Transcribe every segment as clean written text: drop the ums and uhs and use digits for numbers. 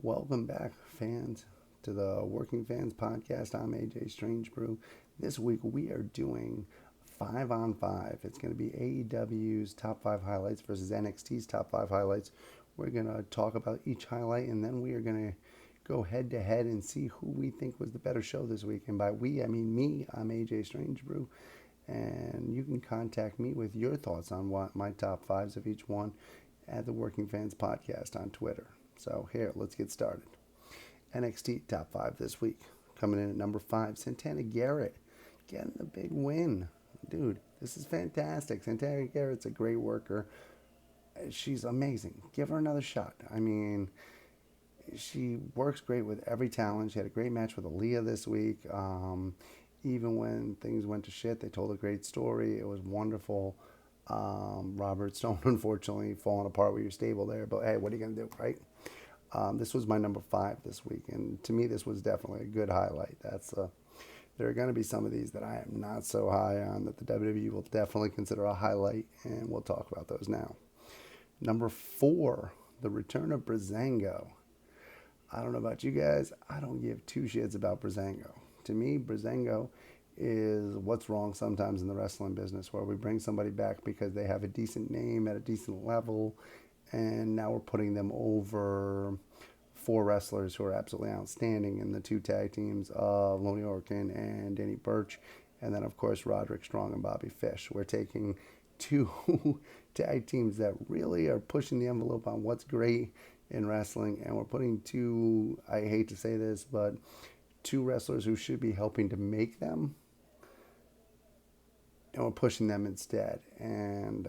Welcome back, fans, to the Working Fans Podcast. I'm AJ Strangebrew. This week we are doing 5-on-5. It's going to be AEW's top 5 highlights versus NXT's top 5 highlights. We're going to talk about each highlight, and then we are going to go head to head and see who we think was the better show this week. And by we, I mean me. I'm AJ Strangebrew. And you can contact me with your thoughts on what my top 5s of each one at the Working Fans Podcast on Twitter. So here, let's get started. NXT top 5 this week. Coming in at number 5, Santana Garrett getting the big win. Dude, this is fantastic. Santana Garrett's a great worker. She's amazing. Give her another shot. I mean, she works great with every talent. She had a great match with Aaliyah this week. Even when things went to shit, they told a great story. It was wonderful. Robert Stone, unfortunately, falling apart with your stable there. But hey, what are you going to do, right? This was my number 5 this week, and to me, this was definitely a good highlight. There are going to be some of these that I am not so high on that the WWE will definitely consider a highlight, and we'll talk about those now. Number 4, the return of Breezango. I don't know about you guys. I don't give two shits about Breezango. To me, Breezango is what's wrong sometimes in the wrestling business, where we bring somebody back because they have a decent name at a decent level, and now we're putting them over 4 wrestlers who are absolutely outstanding in the 2 tag teams of Loney Orkin and Danny Burch, and then of course Roderick Strong and Bobby Fish. We're taking 2 tag teams that really are pushing the envelope on what's great in wrestling, and we're putting 2, I hate to say this, but 2 wrestlers who should be helping to make them, and we're pushing them instead. And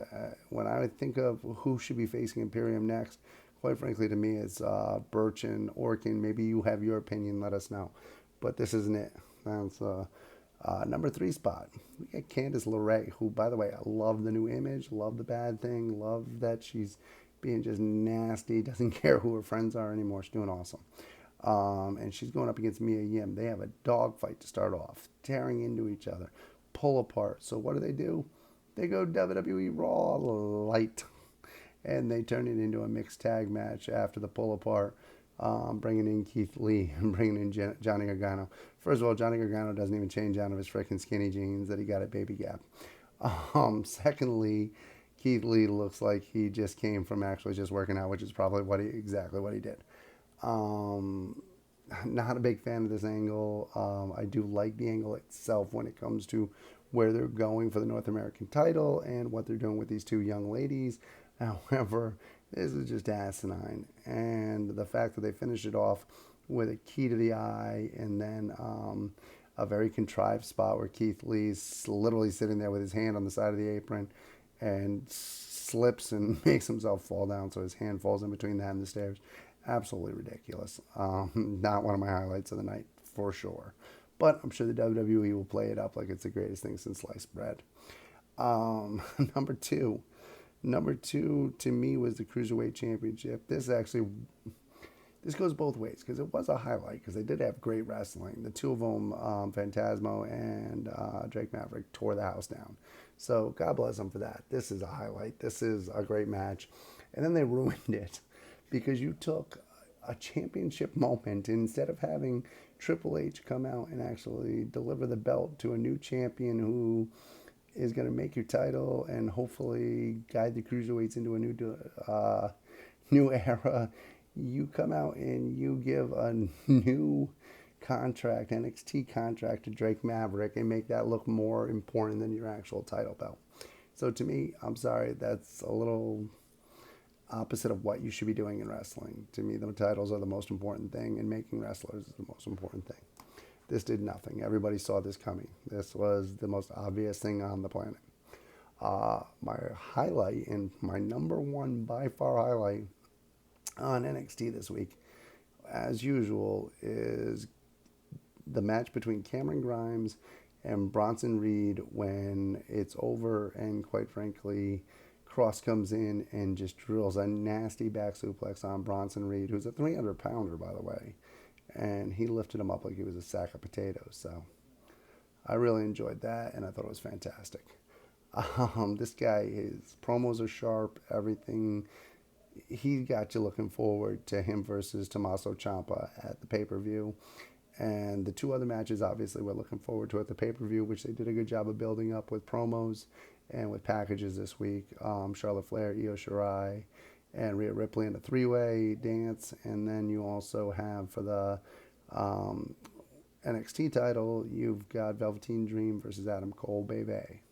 when I think of who should be facing Imperium next, quite frankly, to me, it's Burch and Orkin. Maybe you have your opinion, let us know. But this isn't it. That's number 3 spot. We got Candice LeRae, who, by the way, I love the new image, love the bad thing, love that she's being just nasty, doesn't care who her friends are anymore. She's doing awesome. And she's going up against Mia Yim. They have a dogfight to start off, tearing into each other, pull apart. So what do? They go WWE Raw Light, and they turn it into a mixed tag match after the pull apart, bringing in Keith Lee and bringing in Johnny Gargano. First of all, Johnny Gargano doesn't even change out of his freaking skinny jeans that he got at Baby Gap. Secondly, Keith Lee looks like he just came from actually just working out, which is probably exactly what he did. Not a big fan of this angle. I do like the angle itself when it comes to where they're going for the North American title and what they're doing with these 2 young ladies. However, this is just asinine. And the fact that they finished it off with a key to the eye and then a very contrived spot where Keith Lee's literally sitting there with his hand on the side of the apron and slips and makes himself fall down, so his hand falls in between that and the stairs. Absolutely ridiculous. Not one of my highlights of the night, for sure. But I'm sure the WWE will play it up like it's the greatest thing since sliced bread. Number two. Number 2 to me was the Cruiserweight Championship. This goes both ways because it was a highlight because they did have great wrestling. The 2 of them, Phantasmo and Drake Maverick, tore the house down. So God bless them for that. This is a highlight. This is a great match. And then they ruined it because you took a championship moment instead of having Triple H come out and actually deliver the belt to a new champion who is going to make your title and hopefully guide the cruiserweights into a new era. You come out and you give a new contract, NXT contract, to Drake Maverick and make that look more important than your actual title belt. So to me, I'm sorry, that's a little opposite of what you should be doing in wrestling. To me, the titles are the most important thing, and making wrestlers is the most important thing. This did nothing. Everybody saw this coming. This was the most obvious thing on the planet. My highlight, and my number 1 by far highlight on NXT this week, as usual, is the match between Cameron Grimes and Bronson Reed when it's over and, quite frankly, Cross comes in and just drills a nasty back suplex on Bronson Reed, who's a 300-pounder, by the way. And he lifted him up like he was a sack of potatoes. So I really enjoyed that, and I thought it was fantastic. This guy, his promos are sharp. Everything he got you looking forward to him versus Tommaso Ciampa at the pay-per-view. And the two other matches, obviously, we're looking forward to at the pay-per-view, which they did a good job of building up with promos and with packages this week. Charlotte Flair, Io Shirai, and Rhea Ripley in a three-way dance. And then you also have for the um, NXT title, you've got Velveteen Dream versus Adam Cole, baby.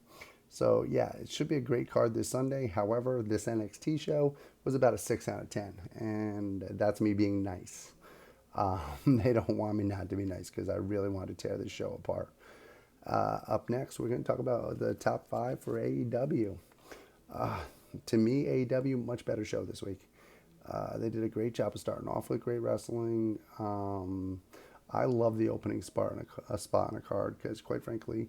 So yeah, it should be a great card this Sunday. However, this NXT show was about a 6 out of 10, and that's me being nice. They don't want me not to be nice because I really want to tear this show apart. Up next, we're going to talk about the top five for AEW. To me, AEW, much better show this week. They did a great job of starting off with great wrestling. I love the opening spot in a card because, quite frankly,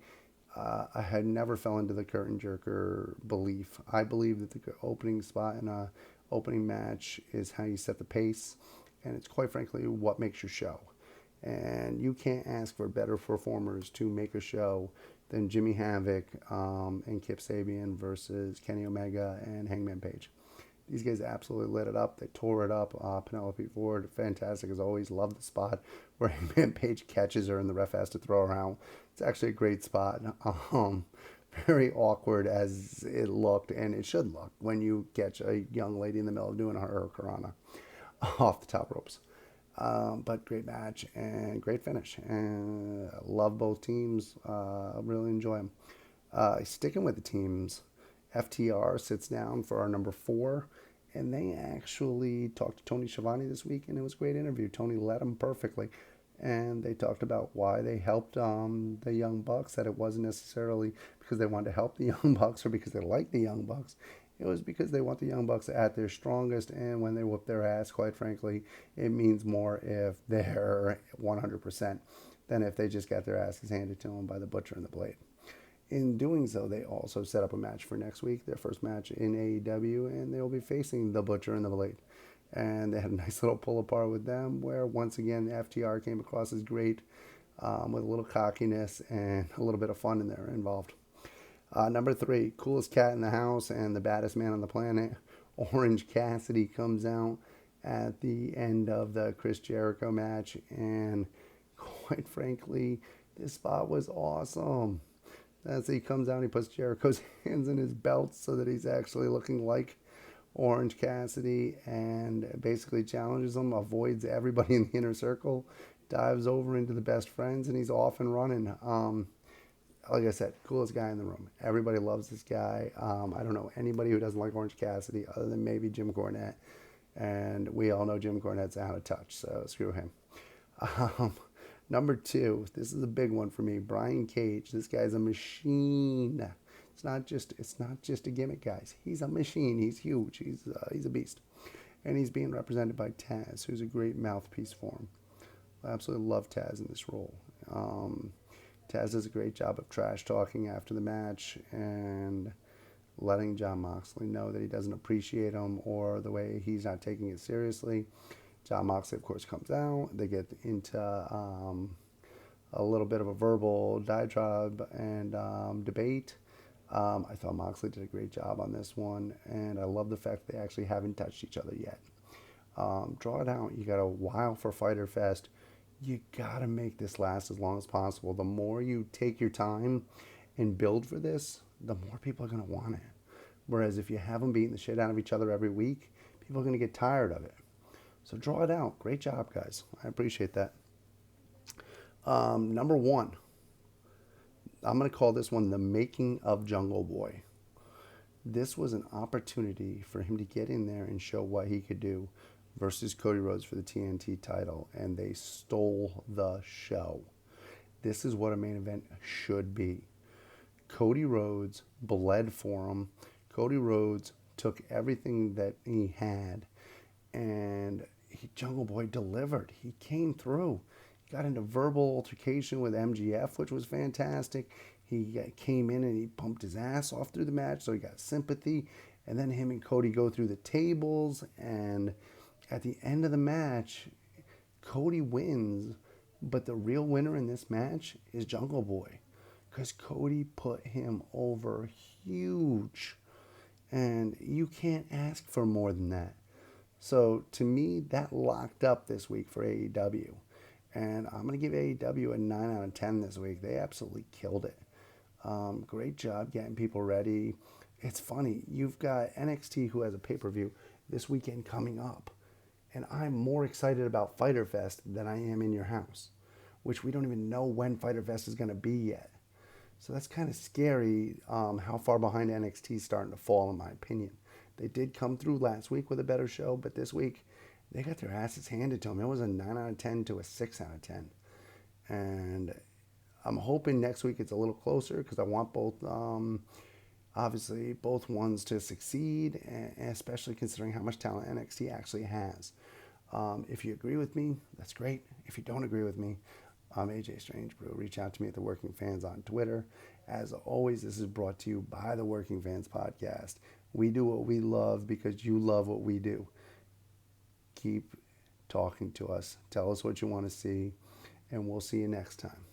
I had never fell into the curtain jerker belief. I believe that the opening spot in a opening match is how you set the pace, and it's quite frankly what makes your show. And you can't ask for better performers to make a show than Jimmy Havoc and Kip Sabian versus Kenny Omega and Hangman Page. These guys absolutely lit it up. They tore it up. Penelope Ford, fantastic as always. Love the spot where Hangman Page catches her and the ref has to throw her out. It's actually a great spot. Very awkward as it looked, and it should look when you catch a young lady in the middle of doing her Karana off the top ropes. But great match and great finish. And I love both teams. Really enjoy them. Sticking with the teams, FTR sits down for our number 4, and they actually talked to Tony Schiavone this week, and it was a great interview. Tony led them perfectly, and they talked about why they helped the Young Bucks, that it wasn't necessarily because they wanted to help the Young Bucks or because they liked the Young Bucks. It was because they want the Young Bucks at their strongest, and when they whoop their ass, quite frankly, it means more if they're 100% than if they just got their asses handed to them by the Butcher and the Blade. In doing so, they also set up a match for next week, their first match in AEW, and they will be facing the Butcher and the Blade. And they had a nice little pull apart with them where, once again, the FTR came across as great with a little cockiness and a little bit of fun in there involved. Number 3, coolest cat in the house and the baddest man on the planet, Orange Cassidy, comes out at the end of the Chris Jericho match. And quite frankly, this spot was awesome. As he comes out, he puts Jericho's hands in his belt so that he's actually looking like Orange Cassidy and basically challenges him, avoids everybody in the inner circle, dives over into the best friends, and he's off and running. Like I said, coolest guy in the room. Everybody loves this guy. I don't know anybody who doesn't like Orange Cassidy other than maybe Jim Cornette. And we all know Jim Cornette's out of touch, so screw him. Number 2, this is a big one for me. Brian Cage. This guy's a machine. It's not just a gimmick, guys. He's a machine. He's huge. He's a beast. And he's being represented by Taz, who's a great mouthpiece for him. I absolutely love Taz in this role. Taz does a great job of trash talking after the match and letting Jon Moxley know that he doesn't appreciate him or the way he's not taking it seriously. Jon Moxley, of course, comes out. They get into a little bit of a verbal diatribe and debate. I thought Moxley did a great job on this one, and I love the fact they actually haven't touched each other yet. Draw it out. You got a while for Fyter Fest. You got to make this last as long as possible. The more you take your time and build for this, the more people are going to want it. Whereas if you have them beating the shit out of each other every week, people are going to get tired of it. So draw it out. Great job, guys. I appreciate that. Number 1. I'm going to call this one the making of Jungle Boy. This was an opportunity for him to get in there and show what he could do versus Cody Rhodes for the TNT title, and they stole the show. This is what a main event should be. Cody Rhodes bled for him. Cody Rhodes took everything that he had, and Jungle Boy delivered. He came through. He got into verbal altercation with MGF, which was fantastic. He came in and he pumped his ass off through the match, so he got sympathy. And then him and Cody go through the tables, and at the end of the match, Cody wins, but the real winner in this match is Jungle Boy, because Cody put him over huge, and you can't ask for more than that. So to me, that locked up this week for AEW. And I'm going to give AEW a 9 out of 10 this week. They absolutely killed it. Great job getting people ready. It's funny, you've got NXT who has a pay per view this weekend coming up. And I'm more excited about Fyter Fest than I am in your house, which we don't even know when Fyter Fest is going to be yet. So that's kind of scary how far behind NXT is starting to fall, in my opinion. They did come through last week with a better show, but this week they got their asses handed to them. It was a 9 out of 10 to a 6 out of 10. And I'm hoping next week it's a little closer because I want both, obviously, both ones to succeed, and especially considering how much talent NXT actually has. If you agree with me, that's great. If you don't agree with me, I'm AJ Strangebrew. Reach out to me at The Working Fans on Twitter. As always, this is brought to you by The Working Fans Podcast. We do what we love because you love what we do. Keep talking to us. Tell us what you want to see, and we'll see you next time.